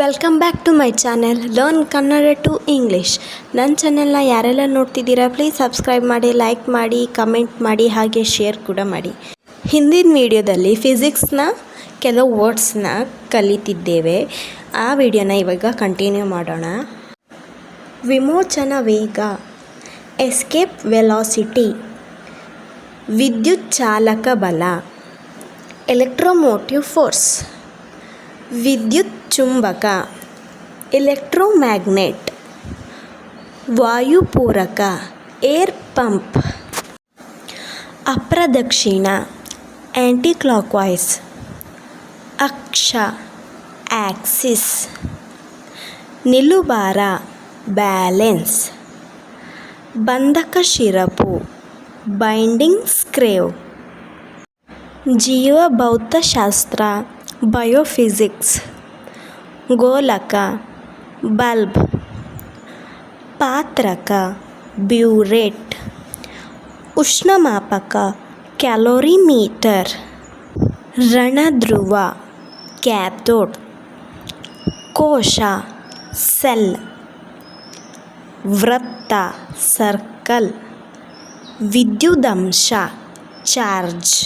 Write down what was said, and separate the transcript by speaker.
Speaker 1: Welcome back to my channel learn Kannada to English. ನನ್ನ ಚಾನೆಲ್ನ ಯಾರೆಲ್ಲ ನೋಡ್ತಿದ್ದೀರಾ ಪ್ಲೀಸ್ ಸಬ್ಸ್ಕ್ರೈಬ್ ಮಾಡಿ, ಲೈಕ್ ಮಾಡಿ, ಕಮೆಂಟ್ ಮಾಡಿ, ಹಾಗೆ ಶೇರ್ ಕೂಡ ಮಾಡಿ. ಹಿಂದಿನ ವಿಡಿಯೋದಲ್ಲಿ ಫಿಸಿಕ್ಸ್ನ ಕೆಲವು ವರ್ಡ್ಸ್ನ ಕಲಿತಿದ್ದೇವೆ. ಆ ವಿಡಿಯೋನ ಇವಾಗ ಕಂಟಿನ್ಯೂ ಮಾಡೋಣ. ವಿಮೋಚನ ವೇಗ, ಎಸ್ಕೇಪ್ ವೆಲಾಸಿಟಿ, ವಿದ್ಯುತ್ ಚಾಲಕ ಬಲ, ಎಲೆಕ್ಟ್ರೋಮೋಟಿವ್ ಫೋರ್ಸ್, ವಿದ್ಯುತ್ ಚುಂಬಕ, ಎಲೆಕ್ಟ್ರೋಮ್ಯಾಗ್ನೆಟ್, ವಾಯುಪೂರಕ, ಏರ್ ಪಂಪ್, ಅಪ್ರದಕ್ಷಿಣ, ಆ್ಯಂಟಿ ಕ್ಲಾಕ್ವೈಸ್, ಅಕ್ಷ, ಆಕ್ಸಿಸ್, ನಿಲುಭಾರ, ಬ್ಯಾಲೆನ್ಸ್, ಬಂಧಕ ಶಿರಪು, ಬೈಂಡಿಂಗ್ ಸ್ಕ್ರೇವ್, ಜೀವಭೌತಶಾಸ್ತ್ರ, ಬಯೋಫಿಸಿಕ್ಸ್, ಗೋಲಕ, ಬಲ್ಬ್, ಪಾತ್ರಕ, ಬ್ಯೂರೇಟ್, ಉಷ್ಣಮಾಪಕ, ಕ್ಯಾಲೋರಿಮೀಟರ್, ರಣಧ್ರುವ, ಕ್ಯಾಥೋಡ್, ಕೋಶ, ಸೆಲ್, ವೃತ್ತ, ಸರ್ಕಲ್, ವಿದ್ಯುದಂಶ, ಚಾರ್ಜ್.